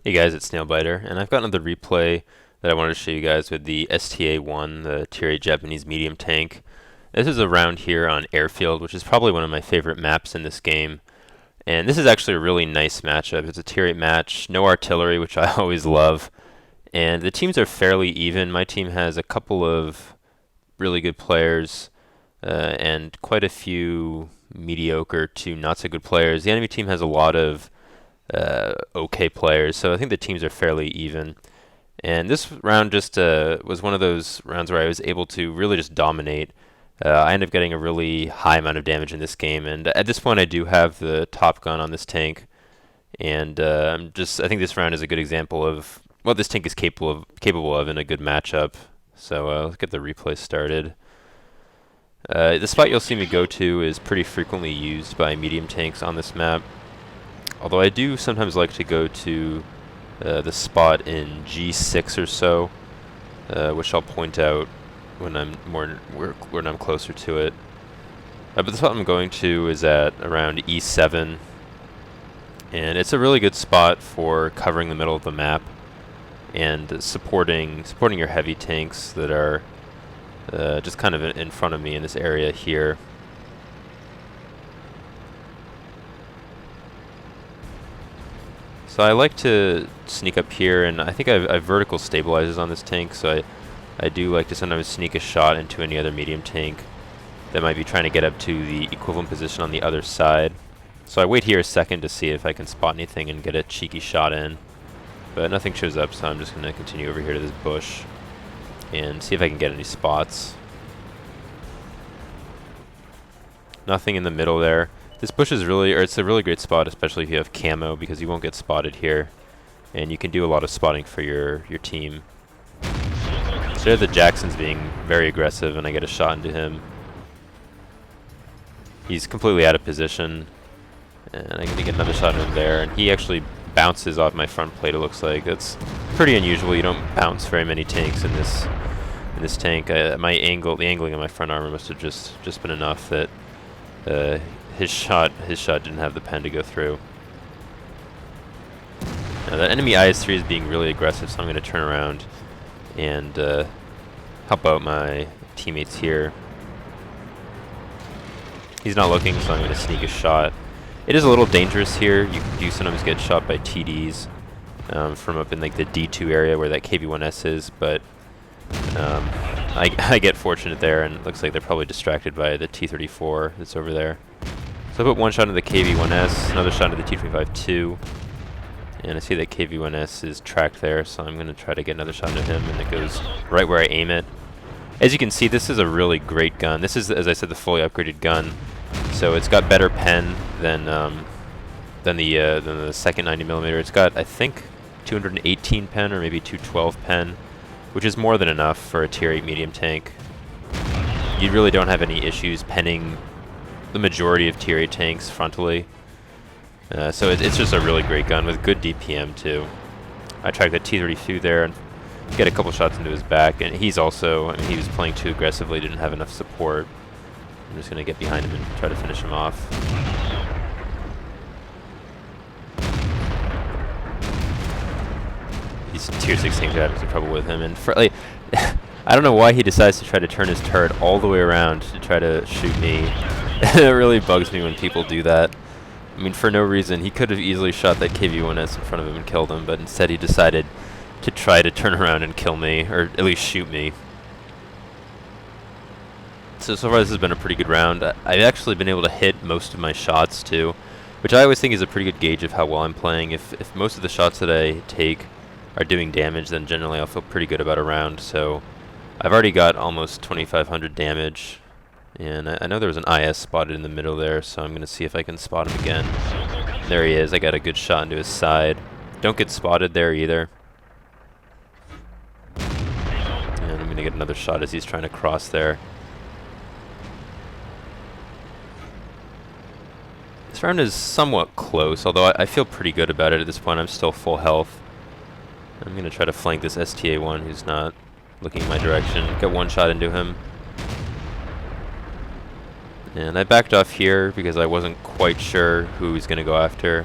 Hey guys, it's Snailbiter, and I've got another replay that I wanted to show you guys with the STA-1, the Tier 8 Japanese medium tank. This is a round here on Airfield, which is probably one of my favorite maps in this game. And this is actually a really nice matchup. It's a Tier 8 match, no artillery, which I always love. And the teams are fairly even. My team has a couple of really good players and quite a few mediocre to not so good players. The enemy team has a lot of okay players, so I think the teams are fairly even. And this round just was one of those rounds where I was able to really just dominate. I ended up getting a really high amount of damage in this game, and at this point I do have the top gun on this tank, and I think this round is a good example of what this tank is capable of in a good matchup. So let's get the replay started. The spot you'll see me go to is pretty frequently used by medium tanks on this map. Although I do sometimes like to go to the spot in G6 or so, which I'll point out when I'm closer to it. But the spot I'm going to is at around E7, and it's a really good spot for covering the middle of the map and supporting your heavy tanks that are just kind of in front of me in this area here. So I like to sneak up here, and I think I've vertical stabilizers on this tank, so I do like to sometimes sneak a shot into any other medium tank that might be trying to get up to the equivalent position on the other side. So I wait here a second to see if I can spot anything and get a cheeky shot in, but nothing shows up, so I'm just going to continue over here to this bush and see if I can get any spots. Nothing in the middle there. This bush is it's a really great spot, especially if you have camo, because you won't get spotted here, and you can do a lot of spotting for your team. So there the Jackson's being very aggressive, and I get a shot into him. He's completely out of position, and I can get another shot in him there, and he actually bounces off my front plate, it looks like. That's pretty unusual. You don't bounce very many tanks in this tank. The angling of my front armor must have just been enough that his shot didn't have the pen to go through. Now the enemy IS-3 is being really aggressive, so I'm going to turn around and help out my teammates here. He's not looking, so I'm going to sneak a shot. It is a little dangerous here. You do sometimes get shot by TDs from up in like the D2 area where that KV-1S is, but I get fortunate there, and it looks like they're probably distracted by the T-34 that's over there. So I put one shot into the KV-1S, another shot into the T-25-2, and I see that KV-1S is tracked there, so I'm going to try to get another shot into him, and it goes right where I aim it. As you can see, this is a really great gun. This is, as I said, the fully upgraded gun, so it's got better pen than the second 90mm. It's got, I think, 218 pen or maybe 212 pen, which is more than enough for a Tier 8 medium tank. You really don't have any issues penning the majority of Tier 8 tanks frontally. So it's just a really great gun with good DPM too. I tracked the T-32 there and get a couple shots into his back, and he's also, I mean, he was playing too aggressively, didn't have enough support. I'm just going to get behind him and try to finish him off. These Tier 6 tanks are having some trouble with him, and like, I don't know why he decides to try to turn his turret all the way around to try to shoot me. It really bugs me when people do that. I mean, for no reason. He could have easily shot that KV-1S in front of him and killed him, but instead he decided to try to turn around and kill me, or at least shoot me. So far this has been a pretty good round. I've actually been able to hit most of my shots too, which I always think is a pretty good gauge of how well I'm playing. If most of the shots that I take are doing damage, then generally I'll feel pretty good about a round. So I've already got almost 2,500 damage, and I know there was an IS spotted in the middle there, so I'm going to see if I can spot him again. There he is. I got a good shot into his side. Don't get spotted there either. And I'm going to get another shot as he's trying to cross there. This round is somewhat close, although I feel pretty good about it at this point. I'm still full health. I'm going to try to flank this STA-1 who's not looking in my direction. Get one shot into him. And I backed off here because I wasn't quite sure who he was going to go after.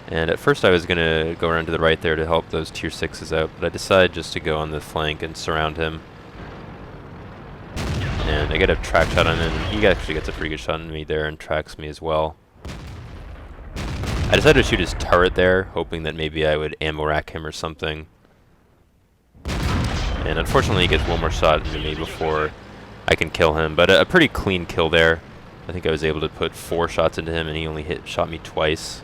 And at first I was going to go around to the right there to help those tier 6s out, but I decided just to go on the flank and surround him. And I get a track shot on him, and he actually gets a pretty good shot on me there and tracks me as well. I decided to shoot his turret there, hoping that maybe I would ammo rack him or something. And unfortunately he gets one more shot into me before I can kill him, but a pretty clean kill there. I think I was able to put 4 shots into him and he only shot me twice.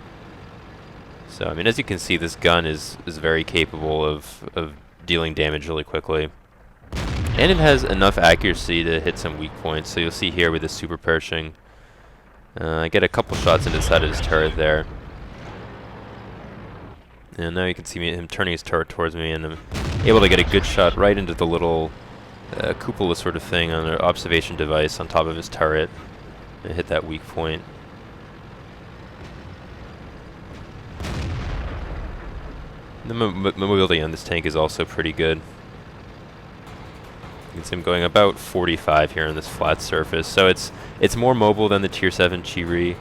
So, I mean, as you can see, this gun is very capable of dealing damage really quickly. And it has enough accuracy to hit some weak points, so you'll see here with the super pershing. I get a couple shots into the side of his turret there. And now you can see him turning his turret towards me, and I'm able to get a good shot right into the little cupola sort of thing on an observation device on top of his turret. And hit that weak point. The mobility on this tank is also pretty good. You can see him going about 45 here on this flat surface, so it's more mobile than the tier 7 Chi-Ri.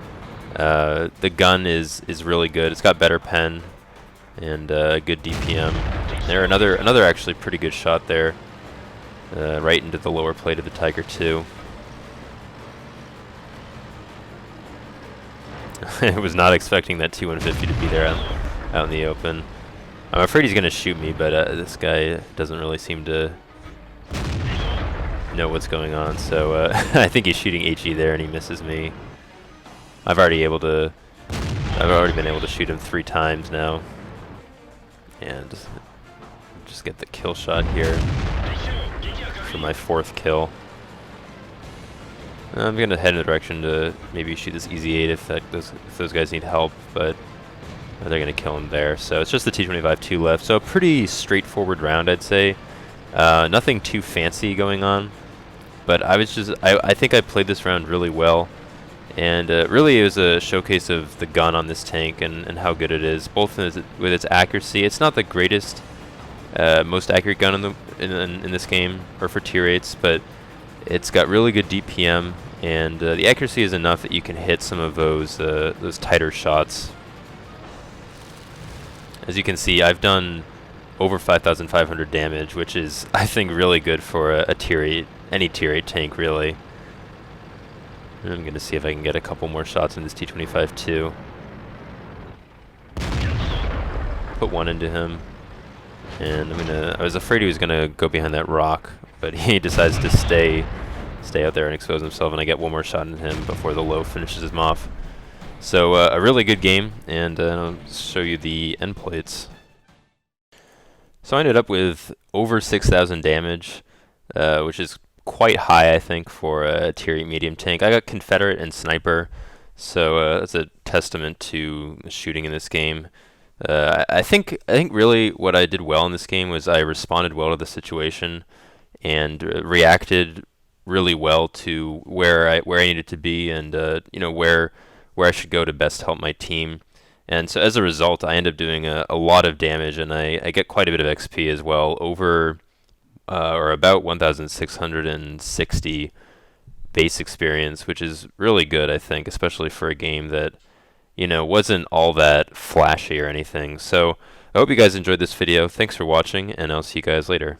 The gun is really good. It's got better pen and good DPM. There, another actually pretty good shot there, right into the lower plate of the Tiger II. I was not expecting that T-150 to be there out in the open. I'm afraid he's going to shoot me, but this guy doesn't really seem to know what's going on, so I think he's shooting HE there and he misses me. I've already been able to shoot him 3 times now, and just get the kill shot here for my 4th kill. I'm going to head in the direction to maybe shoot this EZ-8 if those guys need help, but they're going to kill him there. So it's just the T-25-2 left. So a pretty straightforward round, I'd say. Nothing too fancy going on, but I think I played this round really well, and really it was a showcase of the gun on this tank and how good it is, both with its accuracy. It's not the greatest, most accurate gun in this game or for tier 8s, but it's got really good DPM, and the accuracy is enough that you can hit some of those tighter shots. As you can see, I've done over 5,500 damage, which is, I think, really good for a tier 8, any tier 8 tank, really. And I'm going to see if I can get a couple more shots in this T-25 too. Put 1 into him, and I was afraid he was going to go behind that rock, but he decides to stay out there and expose himself, and I get 1 more shot in him before the low finishes him off. So a really good game, and I'll show you the end plates. So I ended up with over 6,000 damage, which is quite high, I think, for a tier 8 medium tank. I got Confederate and Sniper, so that's a testament to shooting in this game. I think really what I did well in this game was I responded well to the situation and reacted really well to where I needed to be, and where I should go to best help my team. And so as a result, I end up doing a lot of damage, and I get quite a bit of XP as well, over or about 1,660 base experience, which is really good, I think, especially for a game that wasn't all that flashy or anything. So I hope you guys enjoyed this video. Thanks for watching, and I'll see you guys later.